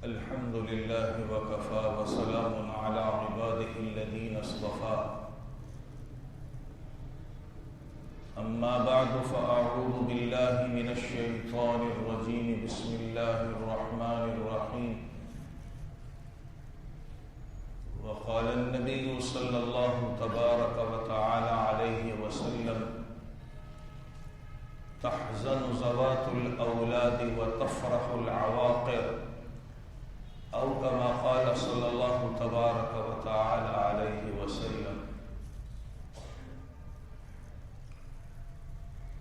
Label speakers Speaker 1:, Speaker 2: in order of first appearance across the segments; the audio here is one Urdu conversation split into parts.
Speaker 1: الحمد لله وكفى وسلام على عباده الذين اصطفى أما بعد فأعوذ بالله من الشيطان الرجيم بسم الله الرحمن الرحيم وقال النبي صلى الله تبارك وتعالى عليه وسلم تحزن ذوات الأولاد وتفرح العواقر أو كما قال صلى الله تبارك وتعالى عليه وسلم۔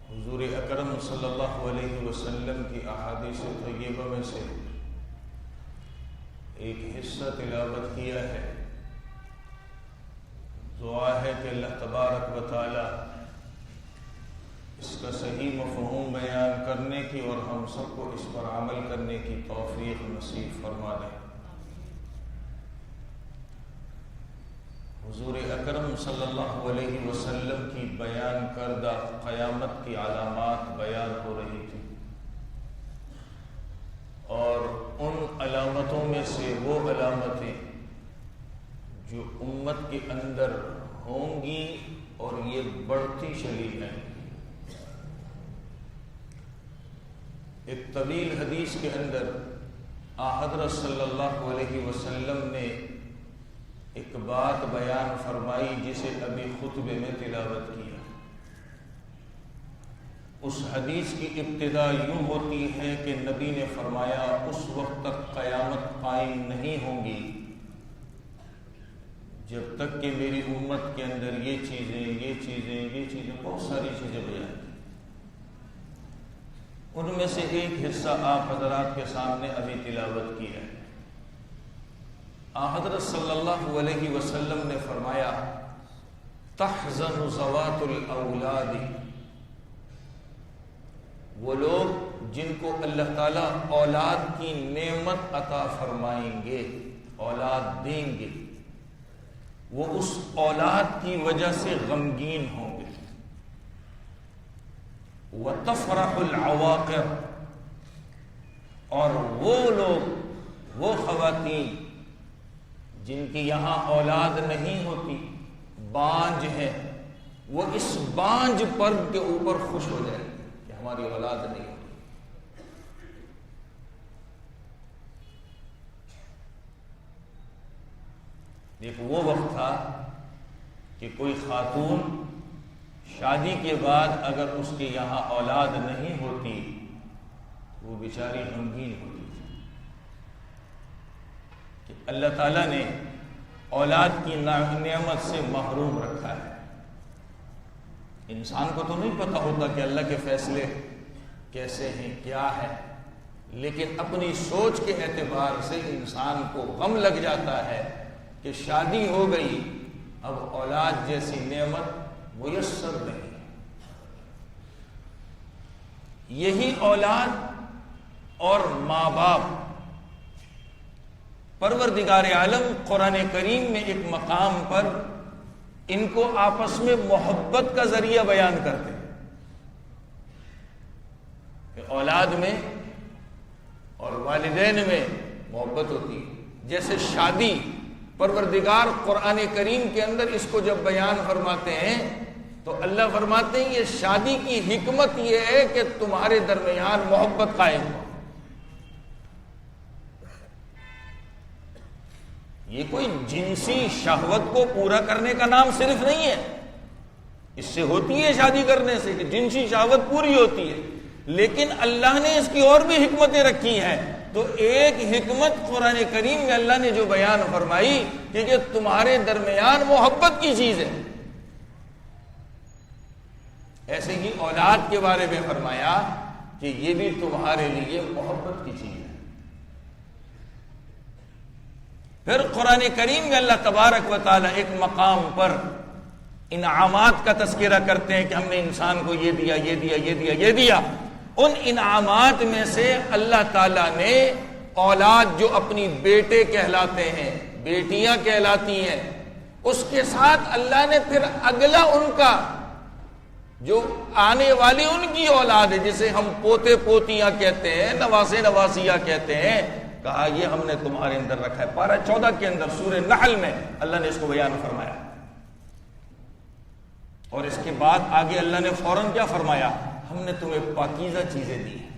Speaker 1: حضور اکرم صلی اللہ علیہ وسلم کی احادیث طیبہ میں سے ایک حصہ تلاوت کیا ہے۔ دعا ہے کہ اللہ تبارک و تعالی اس کا صحیح مفہوم بیان کرنے کی اور ہم سب کو اس پر عمل کرنے کی توفیق نصیب فرما دے۔ حضور اکرم صلی اللہ علیہ وسلم کی بیان کردہ قیامت کی علامات بیان ہو رہی تھی، اور ان علامتوں میں سے وہ علامتیں جو امت کے اندر ہوں گی اور یہ بڑھتی چلی ہیں۔ ایک طویل حدیث کے اندر حضرت صلی اللہ علیہ وسلم نے ایک بات بیان فرمائی جسے ابھی خطبے میں تلاوت کیا۔ اس حدیث کی ابتدا یوں ہوتی ہے کہ نبی نے فرمایا اس وقت تک قیامت قائم نہیں ہوں گی جب تک کہ میری امت کے اندر یہ چیزیں بہت ساری چیزیں بیان کی۔ ان میں سے ایک حصہ آپ حضرات کے سامنے ابھی تلاوت کی ہے۔ حضرت صلی اللہ علیہ وسلم نے فرمایا تحزن ذوات الاولاد، وہ لوگ جن کو اللہ تعالیٰ اولاد کی نعمت عطا فرمائیں گے، اولاد دیں گے، وہ اس اولاد کی وجہ سے غمگین ہوں گے۔ وَتَفْرَحُ الْعَوَاقِرُ، اور وہ لوگ، وہ خواتین جن کی یہاں اولاد نہیں ہوتی، بانجھ ہے، وہ اس بانجھ پر کے اوپر خوش ہو جائے کہ ہماری اولاد نہیں ہوتی۔ ایک وہ وقت تھا کہ کوئی خاتون شادی کے بعد اگر اس کے یہاں اولاد نہیں ہوتی وہ بیچاری غمگین ہوتی تھی کہ اللہ تعالیٰ نے اولاد کی نعمت سے محروم رکھا ہے۔ انسان کو تو نہیں پتہ ہوتا کہ اللہ کے فیصلے کیسے ہیں، کیا ہے، لیکن اپنی سوچ کے اعتبار سے انسان کو غم لگ جاتا ہے کہ شادی ہو گئی، اب اولاد جیسی نعمت میسر نہیں۔ یہی اولاد اور ماں باپ پروردگار عالم قرآن کریم میں ایک مقام پر ان کو آپس میں محبت کا ذریعہ بیان کرتے ہیں کہ اولاد میں اور والدین میں محبت ہوتی ہے۔ جیسے شادی، پروردگار قرآن کریم کے اندر اس کو جب بیان فرماتے ہیں تو اللہ فرماتے ہیں یہ شادی کی حکمت یہ ہے کہ تمہارے درمیان محبت قائم ہو۔ یہ کوئی جنسی شہوت کو پورا کرنے کا نام صرف نہیں ہے، اس سے ہوتی ہے شادی کرنے سے کہ جنسی شہوت پوری ہوتی ہے، لیکن اللہ نے اس کی اور بھی حکمتیں رکھی ہیں۔ تو ایک حکمت قرآن کریم میں اللہ نے جو بیان فرمائی کہ یہ تمہارے درمیان محبت کی چیز ہے، ایسے ہی اولاد کے بارے میں فرمایا کہ یہ بھی تمہارے لیے محبت کی چیز ہے۔ پھر قرآن کریم میں اللہ تبارک و تعالی ایک مقام پر انعامات کا تذکرہ کرتے ہیں کہ ہم نے انسان کو یہ دیا، یہ دیا، یہ دیا، یہ دیا۔ ان انعامات میں سے اللہ تعالیٰ نے اولاد جو اپنی بیٹے کہلاتے ہیں، بیٹیاں کہلاتی ہیں، اس کے ساتھ اللہ نے پھر اگلا ان کا جو آنے والی ان کی اولاد ہے، جسے ہم پوتے پوتیاں کہتے ہیں، نواسے نواسیاں کہتے ہیں، کہا یہ ہم نے تمہارے اندر رکھا ہے. پارہ 14 کے اندر سورہ نحل میں اللہ نے اس کو بیان فرمایا. اور اس کے بعد آگے اللہ نے فوراً کیا فرمایا؟ ہم نے تمہیں پاکیزہ چیزیں دی ہیں.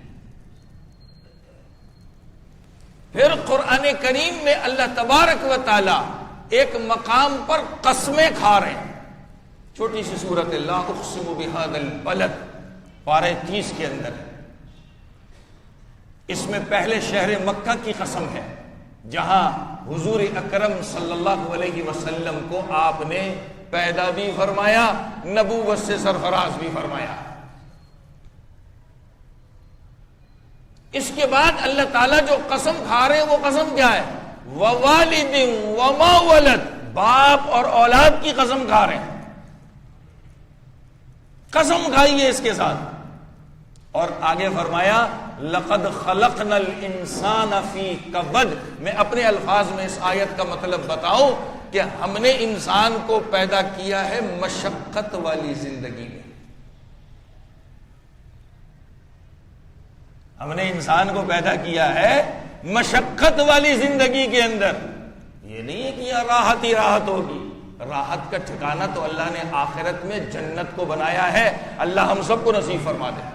Speaker 1: پھر قرآن کریم میں اللہ تبارک و تعالی ایک مقام پر قسمیں کھا رہے ہیں. چھوٹی سی سورت لا اقسم بہذا البلد پارہ 30 کے اندر ہے. اس میں پہلے شہر مکہ کی قسم ہے جہاں حضور اکرم صلی اللہ علیہ وسلم کو آپ نے پیدا بھی فرمایا، نبوت سے سرفراز بھی فرمایا. اس کے بعد اللہ تعالیٰ جو قسم کھا رہے ہیں وہ قسم کیا ہے؟ ووالد وما ولد، باپ اور اولاد کی قسم کھا رہے ہیں. قسم کھائی ہے اس کے ساتھ. اور آگے فرمایا لقد خلقنا الانسان فی کبد. میں اپنے الفاظ میں اس آیت کا مطلب بتاؤں کہ ہم نے انسان کو پیدا کیا ہے مشقت والی زندگی میں. ہم نے انسان کو پیدا کیا ہے مشقت والی زندگی کے اندر. یہ نہیں ہے کہ یہ راحت ہی راحت ہوگی. راحت کا ٹھکانہ تو اللہ نے آخرت میں جنت کو بنایا ہے. اللہ ہم سب کو نصیب فرما دے.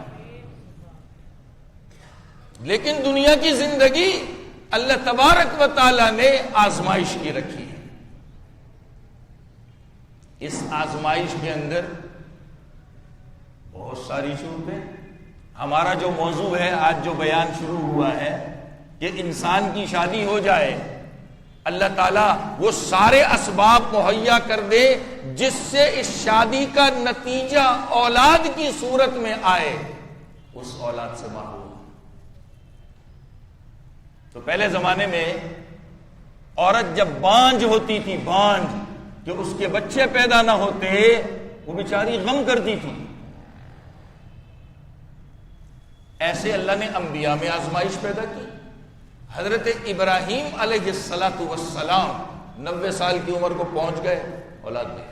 Speaker 1: لیکن دنیا کی زندگی اللہ تبارک و تعالی نے آزمائش کی رکھی ہے. اس آزمائش کے اندر بہت ساری صورتیں. ہمارا جو موضوع ہے آج جو بیان شروع ہوا ہے کہ انسان کی شادی ہو جائے، اللہ تعالیٰ وہ سارے اسباب مہیا کر دے جس سے اس شادی کا نتیجہ اولاد کی صورت میں آئے، اس اولاد سے محروم. تو پہلے زمانے میں عورت جب بانجھ ہوتی تھی، بانجھ کہ اس کے بچے پیدا نہ ہوتے، وہ بیچاری غم کرتی تھی. ایسے اللہ نے انبیاء میں آزمائش پیدا کی. حضرت ابراہیم علیہ السلام 90 سال کی عمر کو پہنچ گئے، اولاد نہیں.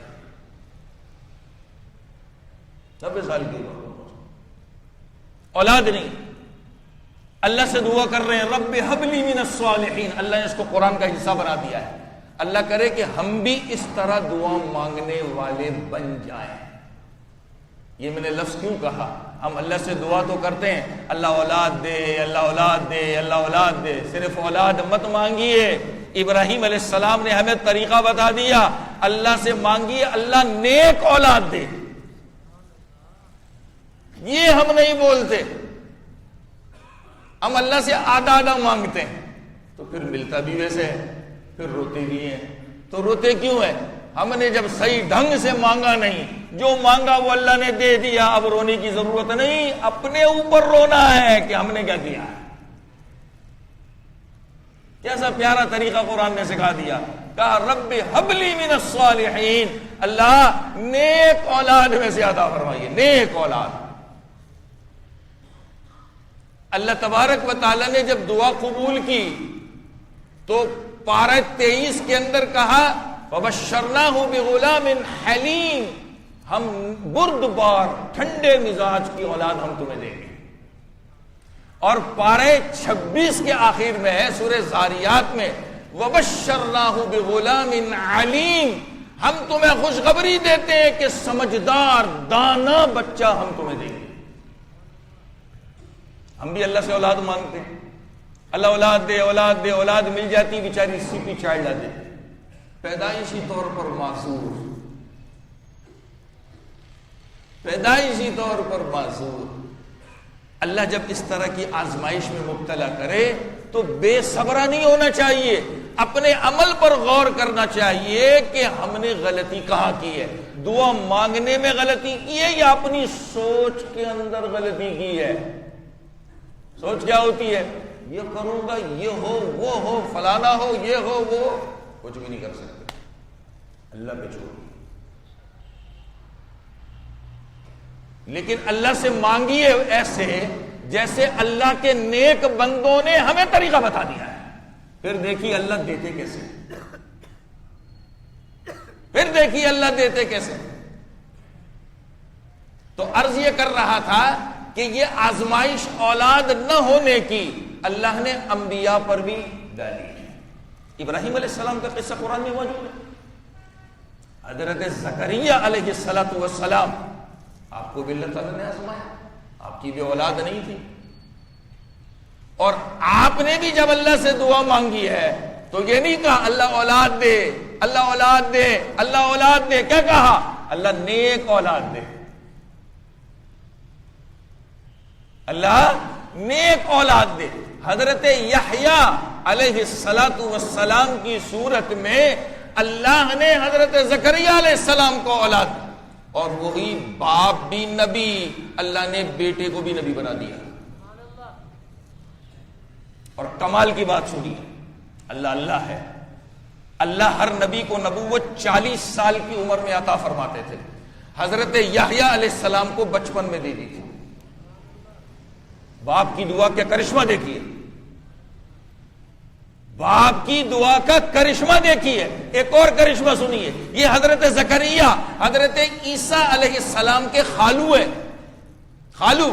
Speaker 1: 90 سال کی عمر کو اولاد نہیں. اللہ سے دعا کر رہے ہیں رب ہب لی من الصالحین. اللہ نے اس کو قرآن کا حصہ بنا دیا ہے. اللہ کرے کہ ہم بھی اس طرح دعا مانگنے والے بن جائیں. یہ میں نے لفظ کیوں کہا؟ ہم اللہ سے دعا تو کرتے ہیں اللہ اولاد دے، اللہ اولاد دے، اللہ اولاد دے. صرف اولاد مت مانگیے. ابراہیم علیہ السلام نے ہمیں طریقہ بتا دیا. اللہ سے مانگیے اللہ نیک اولاد دے. یہ ہم نہیں بولتے. ہم اللہ سے آدھا آدھا مانگتے ہیں تو پھر ملتا بھی ویسے ہے، پھر روتے بھی ہیں. تو روتے کیوں ہیں؟ ہم نے جب صحیح ڈھنگ سے مانگا نہیں، جو مانگا وہ اللہ نے دے دیا. اب رونے کی ضرورت نہیں، اپنے اوپر رونا ہے کہ ہم نے کیا کیا ہے. کیسا پیارا طریقہ قرآن نے سکھا دیا. کہا رب ہب لی من الصالحین، اللہ نیک اولاد میں سے عطا فرمائیے، نیک اولاد. اللہ تبارک و تعالیٰ نے جب دعا قبول کی تو پارہ 23 کے اندر کہا وَبَشَّرْنَاهُ بِغُلَامٍ حَلِيمٍ، ہم بردبار ٹھنڈے مزاج کی اولاد ہم تمہیں دیں گے. اور پارہ 26 کے آخر میں ہے سورہ زاریات میں وَبَشَّرْنَاهُ بِغُلَامٍ عَلِيمٍ، ہم تمہیں خوشخبری دیتے ہیں کہ سمجھدار دانا بچہ ہم تمہیں دیں گے. ہم بھی اللہ سے اولاد مانگتے ہیں، اللہ اولاد دے، اولاد دے. اولاد مل جاتی بیچاری سی پی چائلڈ آ جاتی، پیدائشی طور پر معذور، پیدائشی طور پر معذور. اللہ جب اس طرح کی آزمائش میں مبتلا کرے تو بے صبرا نہیں ہونا چاہیے. اپنے عمل پر غور کرنا چاہیے کہ ہم نے غلطی کہاں کی ہے. دعا مانگنے میں غلطی کی ہے یا اپنی سوچ کے اندر غلطی کی ہے؟ سوچ کیا ہوتی ہے؟ یہ کروں گا، یہ ہو، وہ ہو، فلانا ہو، یہ ہو، وہ. کچھ بھی نہیں کر سکتے، اللہ پہ چھوڑ. لیکن اللہ سے مانگیے ایسے جیسے اللہ کے نیک بندوں نے ہمیں طریقہ بتا دیا ہے. پھر دیکھیے اللہ دیتے کیسے، پھر دیکھیے اللہ دیتے کیسے. تو عرض یہ کر رہا تھا کہ یہ آزمائش اولاد نہ ہونے کی اللہ نے انبیاء پر بھی ڈالی ہے. ابراہیم علیہ السلام کا قصہ قرآن میں موجود ہے. حضرت زکریا علیہ السلام آپ کو بھی اللہ تعالیٰ نے آزمایا, آپ کی بھی اولاد نہیں تھی, اور آپ نے بھی جب اللہ سے دعا مانگی ہے تو یہ نہیں کہا اللہ اولاد دے, اللہ اولاد دے, اللہ اولاد دے, کیا کہا؟ اللہ نیک اولاد دے, اللہ نیک اولاد دے. حضرت یحییٰ علیہ السلام کی صورت میں اللہ نے حضرت زکریا علیہ السلام کو اولاد دی, اور وہی باپ بھی نبی, اللہ نے بیٹے کو بھی نبی بنا دیا. اور کمال کی بات سنیے, اللہ اللہ ہے. اللہ ہر نبی کو نبوت 40 سال کی عمر میں عطا فرماتے تھے. حضرت یحییٰ علیہ السلام کو بچپن میں دے دی تھی. باپ کی دعا کا کرشمہ دیکھیے, باپ کی دعا کا کرشمہ دیکھیے. ایک اور کرشمہ سنیے, یہ حضرت زکریا حضرت عیسیٰ علیہ السلام کے خالو ہے. خالو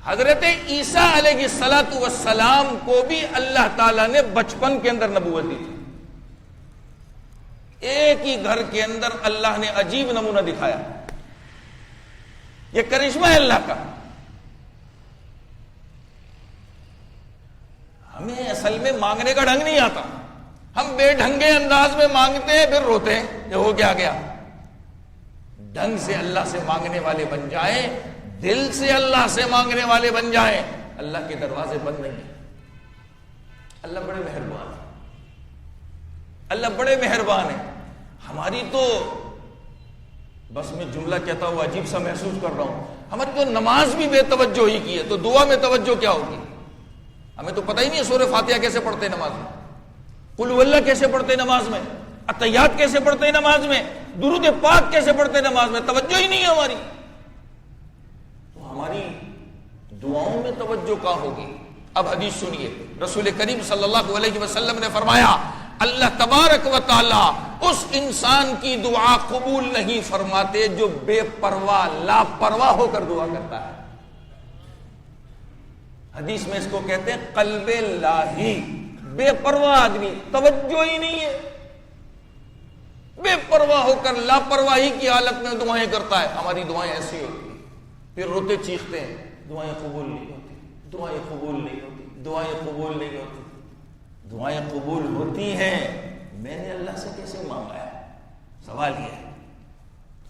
Speaker 1: حضرت عیسیٰ علیہ السلام کو بھی اللہ تعالیٰ نے بچپن کے اندر نبوت دی تھی. ایک ہی گھر کے اندر اللہ نے عجیب نمونہ دکھایا. یہ کرشمہ ہے اللہ کا. ہمیں اصل میں مانگنے کا ڈھنگ نہیں آتا, ہم بے ڈھنگے انداز میں مانگتے ہیں پھر روتے ہیں یہ ہو کیا گیا. ڈھنگ سے اللہ سے مانگنے والے بن جائیں, دل سے اللہ سے مانگنے والے بن جائیں, اللہ کے دروازے بند نہیں ہیں. اللہ بڑے مہربان ہے, اللہ بڑے مہربان ہے. ہماری تو بس میں جملہ کہتا ہوں عجیب سا محسوس کر رہا ہوں, ہماری تو نماز بھی بے توجہ ہی کی ہے, تو دعا میں توجہ کیا ہوگی؟ ہمیں تو پتہ ہی نہیں ہے سورہ فاتحہ کیسے پڑھتے ہیں نماز میں, قل هو اللہ کیسے پڑھتے ہیں نماز میں, اتحیات کیسے پڑھتے ہیں نماز میں, درود پاک کیسے پڑھتے ہیں نماز میں, توجہ ہی نہیں ہے ہماری. تو ہماری دعاؤں میں توجہ کہاں ہوگی؟ اب حدیث سنیے, رسول کریم صلی اللہ علیہ وسلم نے فرمایا اللہ تبارک و تعالی اس انسان کی دعا قبول نہیں فرماتے جو بے پرواہ لاپرواہ ہو کر دعا کرتا ہے. حدیث میں اس کو کہتے ہیں قلب لاہی, بے پرواہ آدمی, توجہ ہی نہیں ہے, بے پرواہ ہو کر لاپرواہی کی حالت میں دعائیں کرتا ہے. ہماری دعائیں ایسی ہوتی ہیں, پھر روتے چیختے ہیں دعائیں قبول نہیں ہوتی, دعائیں قبول نہیں ہوتی, دعائیں قبول نہیں ہوتی. دعائیں قبول ہوتی ہیں, میں نے اللہ سے کیسے مانگا ہے؟ سوال یہ ہے.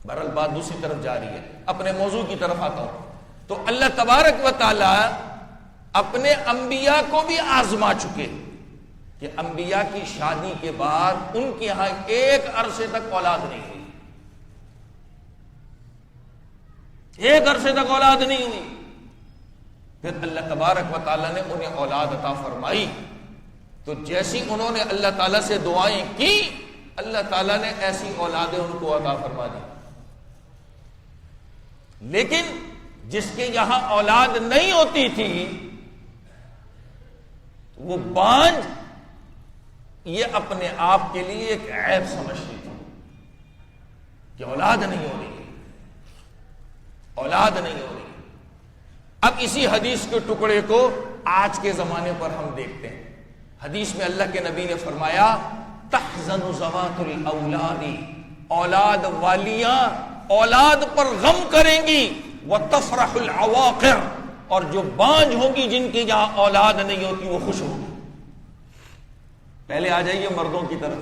Speaker 1: بہرحال بات دوسری طرف جا رہی ہے, اپنے موضوع کی طرف آتا ہوں. تو اللہ تبارک و تعالی اپنے انبیاء کو بھی آزما چکے کہ انبیاء کی شادی کے بعد ان کے ہاں ایک عرصے تک اولاد نہیں ہوئی, ایک عرصے تک اولاد نہیں ہوئی. پھر اللہ تبارک و تعالی نے انہیں اولاد عطا فرمائی, تو جیسی انہوں نے اللہ تعالیٰ سے دعائیں کی اللہ تعالیٰ نے ایسی اولادیں ان کو عطا فرما دی. لیکن جس کے یہاں اولاد نہیں ہوتی تھی وہ بانجھ یہ اپنے آپ کے لیے ایک عیب سمجھتی تھی کہ اولاد نہیں ہو رہی, اولاد نہیں ہو رہی. اب اسی حدیث کے ٹکڑے کو آج کے زمانے پر ہم دیکھتے ہیں. حدیث میں اللہ کے نبی نے فرمایا تحزن ذوات الاولاد, اولاد والیاں اولاد پر غم کریں گی, وتفرح العواقر, اور جو بانجھ ہوگی جن کی جہاں اولاد نہیں ہوتی وہ خوش ہوگی. پہلے آ جائیے مردوں کی طرف.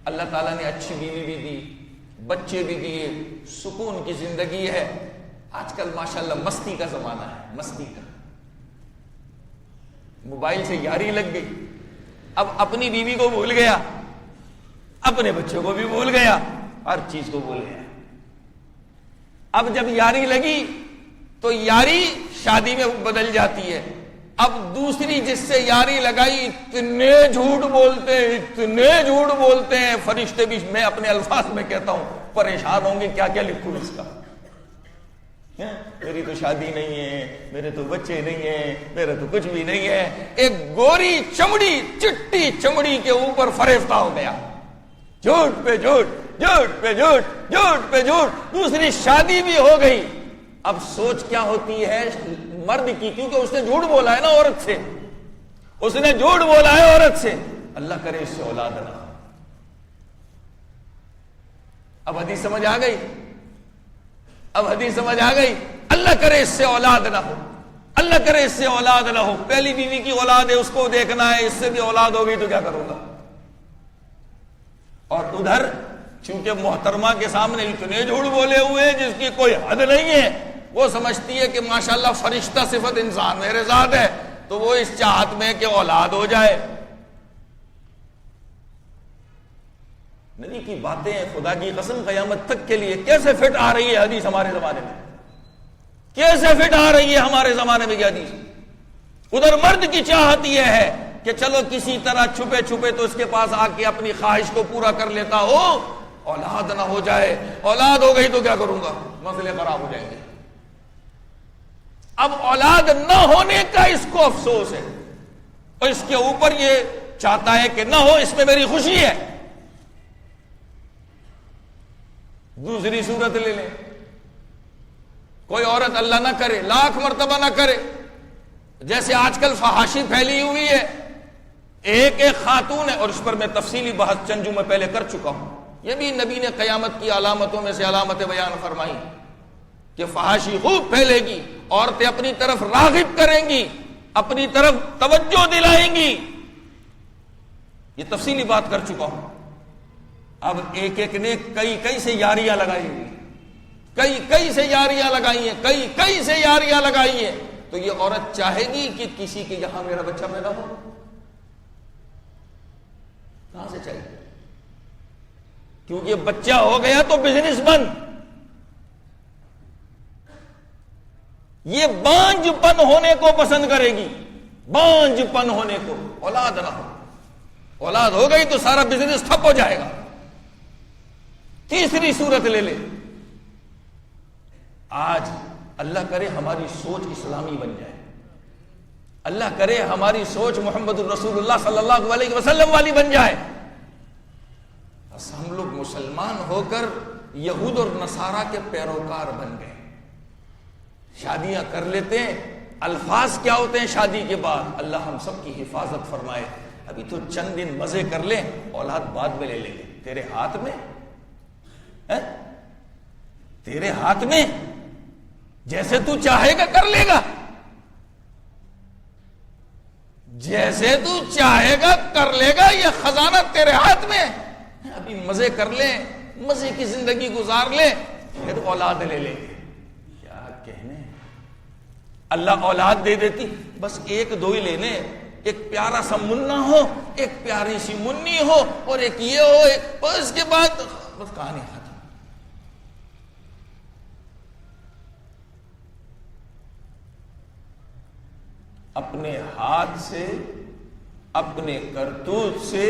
Speaker 1: اللہ تعالیٰ نے اچھی بیوی بھی دی, بچے بھی دیے, سکون کی زندگی ہے. آج کل ماشاءاللہ مستی کا زمانہ ہے, مستی کا. موبائل سے یاری لگ گئی, اب اپنی بیوی کو بھول گیا, اپنے بچوں کو بھی بھول گیا, ہر چیز کو بھول گیا. اب جب یاری لگی تو یاری شادی میں بدل جاتی ہے. اب دوسری جس سے یاری لگائی اتنے جھوٹ بولتے ہیں, اتنے جھوٹ بولتے ہیں, فرشتے بھی, میں اپنے الفاظ میں کہتا ہوں پریشان ہوں گے کیا کیا لکھوں اس کا. میری تو شادی نہیں ہے, میرے تو بچے نہیں ہیں, میرا تو کچھ بھی نہیں ہے. ایک گوری چمڑی, چٹی چمڑی کے اوپر فریفتہ ہو گیا, جھوٹ پہ جھوٹ, جھوٹ پہ جھوٹ, جھوٹ پہ جھوٹ. دوسری شادی بھی ہو گئی, اب سوچ کیا ہوتی ہے مرد کی، کیونکہ اس نے جھوٹ بولا ہے نا عورت سے، اس نے جھوٹ بولا ہے عورت سے، اللہ کرے اس سے اولاد نہ ہو۔ اب حدیث سمجھ آ گئی، اب حدیث سمجھ آ گئی، اللہ کرے اس سے اولاد نہ ہو، اللہ کرے اس سے اولاد نہ ہو۔ پہلی بیوی کی اولاد ہے، اس کو دیکھنا ہے، اس سے بھی اولاد ہوگی تو کیا کروں گا؟ اور ادھر چونکہ محترمہ کے سامنے اتنے جھوٹ بولے ہوئے ہیں جس کی کوئی حد نہیں ہے، وہ سمجھتی ہے کہ ماشاءاللہ فرشتہ صفت انسان میرے ساتھ ہے، تو وہ اس چاہت میں کہ اولاد ہو جائے۔ نبی کی باتیں خدا کی قسم قیامت تک کے لیے کیسے فٹ آ رہی ہے حدیث ہمارے زمانے میں، کیسے فٹ آ رہی ہے ہمارے زمانے میں یہ حدیث۔ ادھر مرد کی چاہت یہ ہے کہ چلو کسی طرح چھپے چھپے تو اس کے پاس آ کے اپنی خواہش کو پورا کر لیتا ہو، اولاد نہ ہو جائے، اولاد ہو گئی تو کیا کروں گا، مسئلے خراب ہو جائیں گے۔ اب اولاد نہ ہونے کا اس کو افسوس ہے، اور اس کے اوپر یہ چاہتا ہے کہ نہ ہو، اس میں میری خوشی ہے۔ دوسری صورت لے لیں، کوئی عورت اللہ نہ کرے، لاکھ مرتبہ نہ کرے، جیسے آج کل فحاشی پھیلی ہوئی ہے، ایک خاتون ہے، اور اس پر میں تفصیلی بحث چند میں پہلے کر چکا ہوں، یہ بھی نبی نے قیامت کی علامتوں میں سے علامت بیان فرمائی کہ فحاشی خوب پھیلے گی، عورتیں اپنی طرف راغب کریں گی، اپنی طرف توجہ دلائیں گی، یہ تفصیلی بات کر چکا ہوں۔ اب ایک ایک نے کئی سے یاریاں لگائی ہوئی، کئی سے یاریاں لگائی ہیں، کئی سے یاریاں لگائی ہیں، تو یہ عورت چاہے گی کہ کسی کے یہاں میرا بچہ پیدا ہو؟ کہاں سے چاہیے؟ کیونکہ بچہ ہو گیا تو بزنس بند، یہ بانجھ پن ہونے کو پسند کرے گی، بانجھ پن ہونے کو، اولاد نہ ہو، اولاد ہو گئی تو سارا بزنس ٹھپ ہو جائے گا۔ تیسری صورت لے لے، آج اللہ کرے ہماری سوچ اسلامی بن جائے، اللہ کرے ہماری سوچ محمد الرسول اللہ صلی اللہ علیہ وسلم والی بن جائے، بس ہم لوگ مسلمان ہو کر یہود اور نصارہ کے پیروکار بن گئے، شادیاں کر لیتے ہیں، الفاظ کیا ہوتے ہیں شادی کے بعد، اللہ ہم سب کی حفاظت فرمائے، ابھی تو چند دن مزے کر لیں، اولاد بعد میں لے لیں گے، تیرے ہاتھ میں، تیرے ہاتھ میں، جیسے تو چاہے گا کر لے گا، جیسے تو چاہے گا کر لے گا، یہ خزانہ تیرے ہاتھ میں، ابھی مزے کر لیں، مزے کی زندگی گزار لیں، پھر اولاد لے لیں گے۔ کیا کہنے، اللہ اولاد دے دیتی، بس ایک دو ہی لینے، ایک پیارا سا منا ہو، ایک پیاری سی منی ہو، اور ایک یہ ہو، ایک اس کے بعد بس کہانی ختم۔ اپنے ہاتھ سے، اپنے کرتوت سے،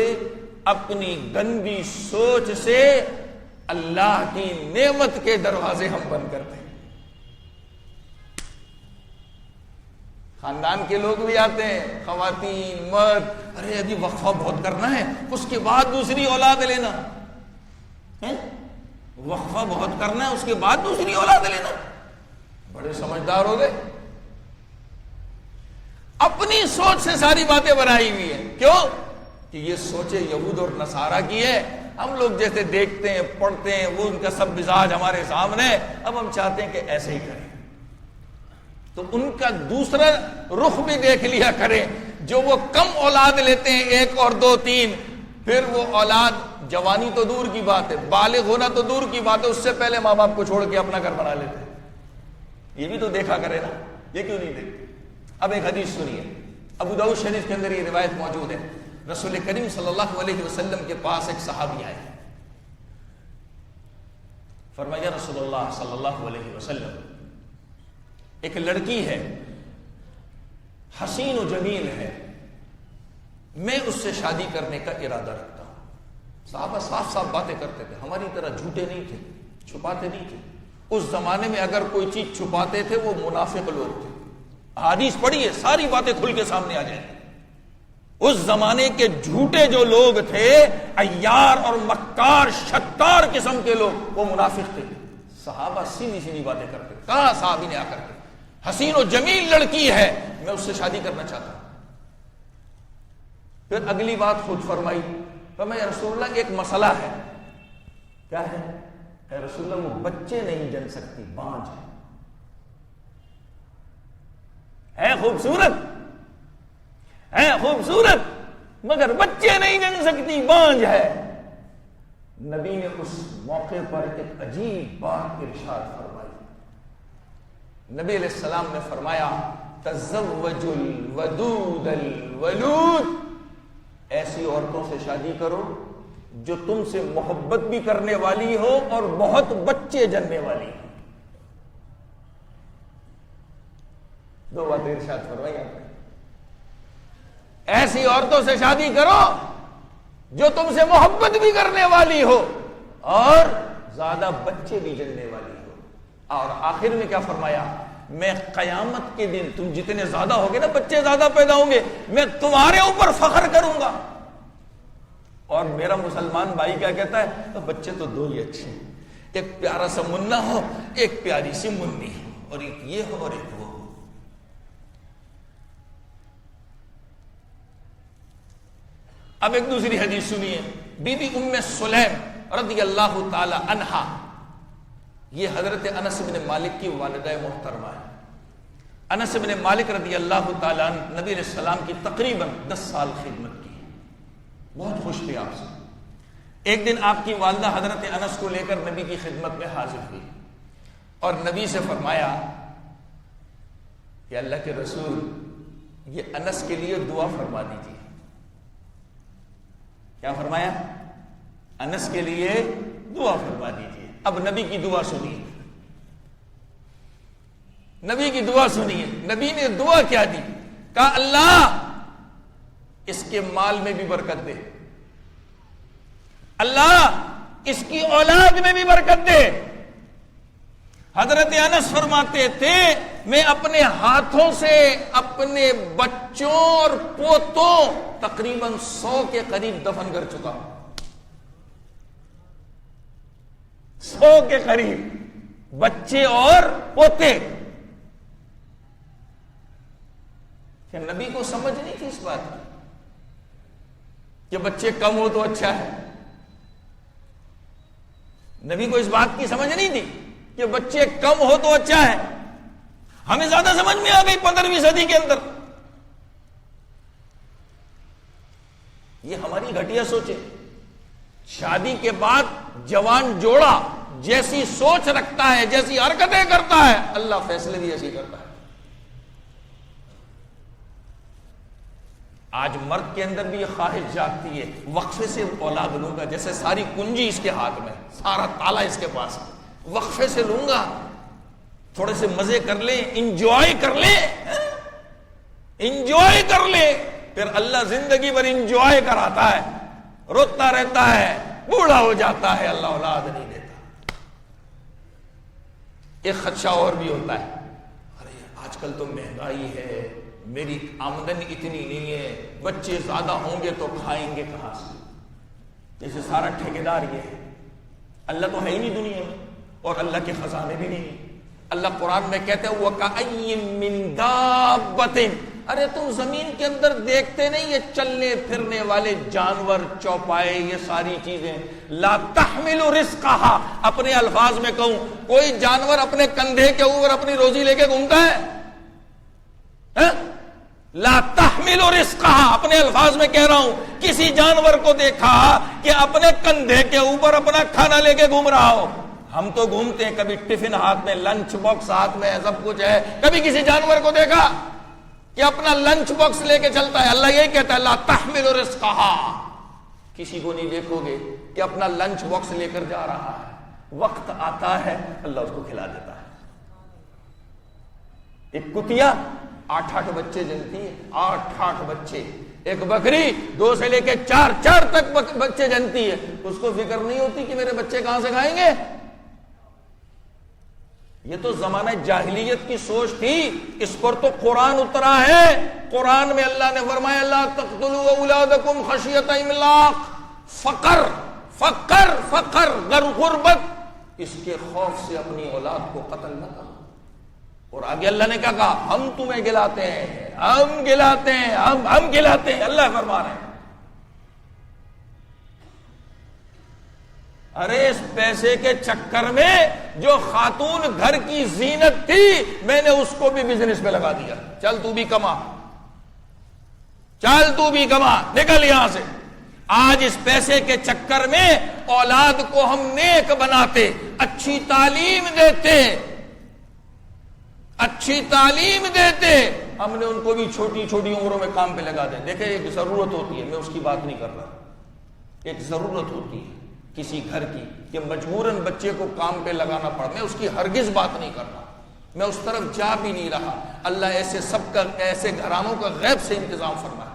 Speaker 1: اپنی گندی سوچ سے اللہ کی نعمت کے دروازے ہم بند کرتے ہیں۔ خاندان کے لوگ بھی آتے ہیں، خواتین، مرد، ارے ابھی وقفہ بہت کرنا ہے، اس کے بعد دوسری اولاد لینا، وقفہ بہت کرنا ہے، اس کے بعد دوسری اولاد لینا، بڑے سمجھدار ہو گئے، اپنی سوچ سے ساری باتیں بنائی ہوئی ہیں۔ کیوں کہ یہ سوچیں یہود اور نصارہ کی ہے، ہم لوگ جیسے دیکھتے ہیں پڑھتے ہیں وہ ان کا سب مزاج ہمارے سامنے، اب ہم چاہتے ہیں کہ ایسے ہی کریں، تو ان کا دوسرا رخ بھی دیکھ لیا کریں، جو وہ کم اولاد لیتے ہیں، ایک اور دو تین، پھر وہ اولاد جوانی تو دور کی بات ہے، بالغ ہونا تو دور کی بات ہے، اس سے پہلے ماں باپ کو چھوڑ کے اپنا گھر بنا لیتے ہیں، یہ بھی تو دیکھا کرے نا، یہ کیوں نہیں دیکھتے؟ اب ایک حدیث سنیے، ابو داؤد شریف کے اندر یہ روایت موجود ہے، رسول کریم صلی اللہ علیہ وسلم کے پاس ایک صحابی آئے، فرمایا رسول اللہ صلی اللہ علیہ وسلم، ایک لڑکی ہے، حسین و جمیل ہے، میں اس سے شادی کرنے کا ارادہ رکھتا ہوں۔ صحابہ صاف صاف باتیں کرتے تھے، ہماری طرح جھوٹے نہیں تھے، چھپاتے نہیں تھے، اس زمانے میں اگر کوئی چیز چھپاتے تھے وہ منافق لوگ تھے، حدیث پڑھیے ساری باتیں کھل کے سامنے آ جائیں۔ اس زمانے کے جھوٹے جو لوگ تھے، عیار اور مکار شکار قسم کے لوگ، وہ منافق تھے، صحابہ سیدھی سیدھی باتیں کرتے. کہا صحابی نے آ کر کے حسین و جمیل لڑکی ہے, میں اس سے شادی کرنا چاہتا ہوں. پھر اگلی بات خود فرمائی, فرمایا یا رسول اللہ ایک مسئلہ ہے. کیا ہے؟ اے رسول اللہ وہ بچے نہیں جن سکتی, بانجھ ہے خوبصورت, ہے خوبصورت مگر بچے نہیں جن سکتی, بانجھ ہے. نبی نے اس موقع پر ایک عجیب بات ارشاد فرمائی. نبی علیہ السلام نے فرمایا تزوجوا الودود الولود, ایسی عورتوں سے شادی کرو جو تم سے محبت بھی کرنے والی ہو اور بہت بچے جننے والی ہو. دو باتیں ارشاد فرمائی آپ نے. ایسی عورتوں سے شادی کرو جو تم سے محبت بھی کرنے والی ہو اور زیادہ بچے بھی جننے والی ہو. اور آخر میں کیا فرمایا, میں قیامت کے دن تم جتنے زیادہ ہوگے نا, بچے زیادہ پیدا ہوں گے, میں تمہارے اوپر فخر کروں گا. اور میرا مسلمان بھائی کیا کہتا ہے, بچے تو دو ہی اچھے ہیں, ایک پیارا سا منا ہو, ایک پیاری سی منی ہو, اور ایک یہ ہو اور ایک وہ ہو. اب ایک دوسری حدیث سنیے, بی بی ام سلیم رضی اللہ تعالی عنہا, یہ حضرت انس بن مالک کی والدہ محترمہ ہے. انس بن مالک رضی اللہ تعالی عنہ نبی علیہ السلام کی تقریباً 10 سال خدمت کی, بہت خوش تھے آپ سے. ایک دن آپ کی والدہ حضرت انس کو لے کر نبی کی خدمت میں حاضر ہوئی اور نبی سے فرمایا کہ اللہ کے رسول, یہ انس کے لیے دعا فرما دیجیے. کیا فرمایا؟ انس کے لیے دعا فرما دیجیے. اب نبی کی دعا سنیے, نبی کی دعا سنیے. نبی نے دعا کیا دی, کہا اللہ اس کے مال میں بھی برکت دے, اللہ اس کی اولاد میں بھی برکت دے. حضرت انس فرماتے تھے میں اپنے ہاتھوں سے اپنے بچوں اور پوتوں تقریباً 100 کے قریب دفن کر چکا ہوں. 100 کے قریب بچے اور پوتے. کہ نبی کو سمجھ نہیں تھی اس بات کی کہ بچے کم ہو تو اچھا ہے. نبی کو اس بات کی سمجھ نہیں تھی کہ بچے کم ہو تو اچھا ہے. ہمیں زیادہ سمجھ میں آ گئی 15ویں صدی کے اندر. یہ ہماری گھٹیا سوچ ہے. شادی کے بعد جوان جوڑا جیسی سوچ رکھتا ہے, جیسی حرکتیں کرتا ہے, اللہ فیصلے بھی ایسی کرتا ہے. آج مرد کے اندر بھی یہ خواہش جاگتی ہے وقفے سے اولاد لوں گا, جیسے ساری کنجی اس کے ہاتھ میں, سارا تالا اس کے پاس, وقفے سے لوں گا, تھوڑے سے مزے کر لیں, انجوائے کر لیں, انجوائے کر لیں. پھر اللہ زندگی بھر انجوائے کراتا ہے, روتا رہتا ہے, بوڑھا ہو جاتا ہے, اللہ اولاد نہیں دیتا. ایک خدشہ اور بھی ہوتا ہے, ارے آج کل تو مہنگائی ہے, میری آمدن اتنی نہیں ہے, بچے زیادہ ہوں گے تو کھائیں گے کہاں سے. جیسے سارا ٹھیکیدار یہ ہے, اللہ تو ہے ہی نہیں دنیا میں اور اللہ کے خزانے بھی نہیں. اللہ قرآن میں کہتے ہیں وَكَأَيٍّ مِّن دَابَّةٍ, ارے تم زمین کے اندر دیکھتے نہیں یہ چلنے پھرنے والے جانور, چوپائے, یہ ساری چیزیں. لا تحمل رزقها, اپنے الفاظ میں کہوں کوئی جانور اپنے کندھے کے اوپر اپنی روزی لے کے گھومتا ہے؟ لا تحمل رزقها, اپنے الفاظ میں کہہ رہا ہوں, کسی جانور کو دیکھا کہ اپنے کندھے کے اوپر اپنا کھانا لے کے گھوم رہا ہو. ہم تو گھومتے ہیں, کبھی ٹفن ہاتھ میں, لنچ باکس ہاتھ میں, سب کچھ ہے. کبھی کسی جانور کو دیکھا کہ اپنا لنچ باکس لے کے چلتا ہے؟ اللہ یہی کہتا ہے لا تحمل رزقها, کسی کو نہیں دیکھو گے کہ اپنا لنچ باکس لے کر جا رہا ہے, وقت آتا ہے اللہ اس کو کھلا دیتا ہے. ایک کتیا 8 بچے جنتی ہے, 8 بچے. ایک بکری 2 سے لے کے 4 تک بچے جنتی ہے, اس کو فکر نہیں ہوتی کہ میرے بچے کہاں سے کھائیں گے. یہ تو زمانہ جاہلیت کی سوچ تھی, اس پر تو قرآن اترا ہے. قرآن میں اللہ نے فرمایا لا تقتلوا اولادکم خشیۃ املاق, فقر, غربت, اس کے خوف سے اپنی اولاد کو قتل نہ کرو۔ اور آگے اللہ نے کیا کہا؟ ہم تمہیں گلاتے ہیں، ہم گلاتے ہیں، ہم گلاتے ہیں، اللہ فرما رہے ہیں۔ ارے اس پیسے کے چکر میں جو خاتون گھر کی زینت تھی، میں نے اس کو بھی بزنس میں لگا دیا، چل تو بھی کما، چل تو بھی کما، نکل یہاں سے۔ آج اس پیسے کے چکر میں اولاد کو ہم نیک بناتے، اچھی تعلیم دیتے، اچھی تعلیم دیتے، ہم نے ان کو بھی چھوٹی چھوٹی عمروں میں کام پہ لگا دیں۔ دیکھیں ایک ضرورت ہوتی ہے، میں اس کی بات نہیں کر رہا، ایک ضرورت ہوتی ہے کسی گھر کی کہ مجبوراً بچے کو کام پہ لگانا پڑا، میں اس کی ہرگز بات نہیں کر رہا، میں اس طرف جا بھی نہیں رہا۔ اللہ ایسے سب کا، ایسے گھرانوں کا غیب سے انتظام فرمائے،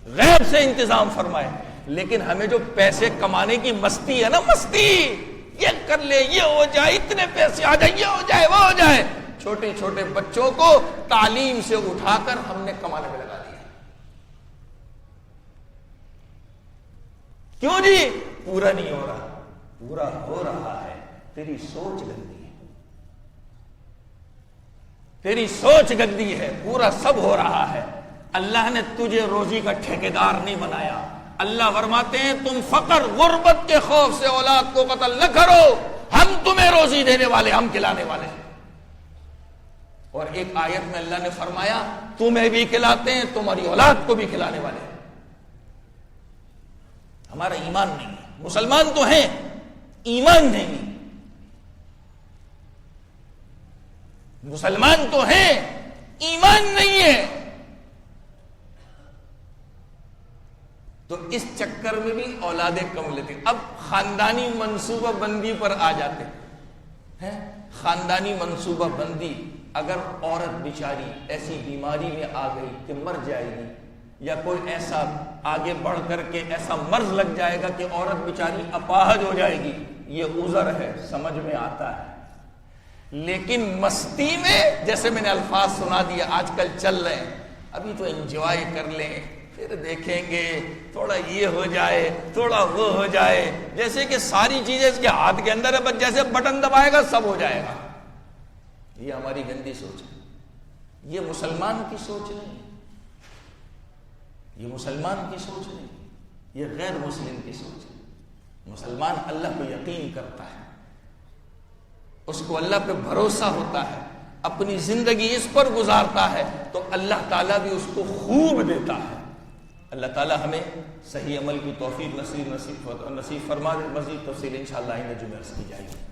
Speaker 1: غیب سے انتظام فرمائے۔ لیکن ہمیں جو پیسے کمانے کی مستی ہے نا، مستی، یہ کر لے، یہ ہو جائے، اتنے پیسے آ جائے، یہ ہو جائے، وہ ہو جائے، چھوٹے چھوٹے بچوں کو تعلیم سے اٹھا کر ہم نے کمانے میں لگا دیا۔ کیوں جی؟ پورا نہیں ہو رہا، پورا ہو رہا ہے، تیری سوچ گندی ہے، تیری سوچ گندی ہے، پورا سب ہو رہا ہے۔ اللہ نے تجھے روزی کا ٹھیکیدار نہیں بنایا۔ اللہ فرماتے ہیں تم فقر غربت کے خوف سے اولاد کو قتل نہ کرو، ہم تمہیں روزی دینے والے، ہم کھلانے والے ہیں۔ اور ایک آیت میں اللہ نے فرمایا تمہیں بھی کھلاتے ہیں، تمہاری اولاد کو بھی کھلانے والے ہیں۔ ہمارا ایمان نہیں ہے، مسلمان تو ہیں، ایمان نہیں، مسلمان تو ہیں، ایمان نہیں ہے۔ تو اس چکر میں بھی اولادیں کم لیتے۔ اب خاندانی منصوبہ بندی پر آ جاتے ہیں۔ خاندانی منصوبہ بندی، اگر عورت بیچاری ایسی بیماری میں آ گئی کہ مر جائے گی، یا کوئی ایسا آگے بڑھ کر کے ایسا مرض لگ جائے گا کہ عورت بیچاری اپاہج ہو جائے گی، یہ عذر ہے، سمجھ میں آتا ہے۔ لیکن مستی میں، جیسے میں نے الفاظ سنا دیا، آج کل چل رہے ہیں، ابھی تو انجوائے کر لیں، پھر دیکھیں گے، تھوڑا یہ ہو جائے، تھوڑا وہ ہو جائے، جیسے کہ ساری چیزیں اس کے ہاتھ کے اندر ہے، بس جیسے بٹن دبائے گا سب ہو جائے گا۔ یہ ہماری گندی سوچ ہے، یہ مسلمان کی سوچ نہیں، یہ مسلمان کی سوچ نہیں، یہ غیر مسلم کی سوچ ہے۔ مسلمان اللہ کو یقین کرتا ہے، اس کو اللہ پہ بھروسہ ہوتا ہے، اپنی زندگی اس پر گزارتا ہے تو اللہ تعالیٰ بھی اس کو خوب دیتا ہے۔ اللہ تعالیٰ ہمیں صحیح عمل کی توفیق نصیب فرما دے۔ مزید تفصیل انشاءاللہ آئندہ جمعہ کی جائے گی۔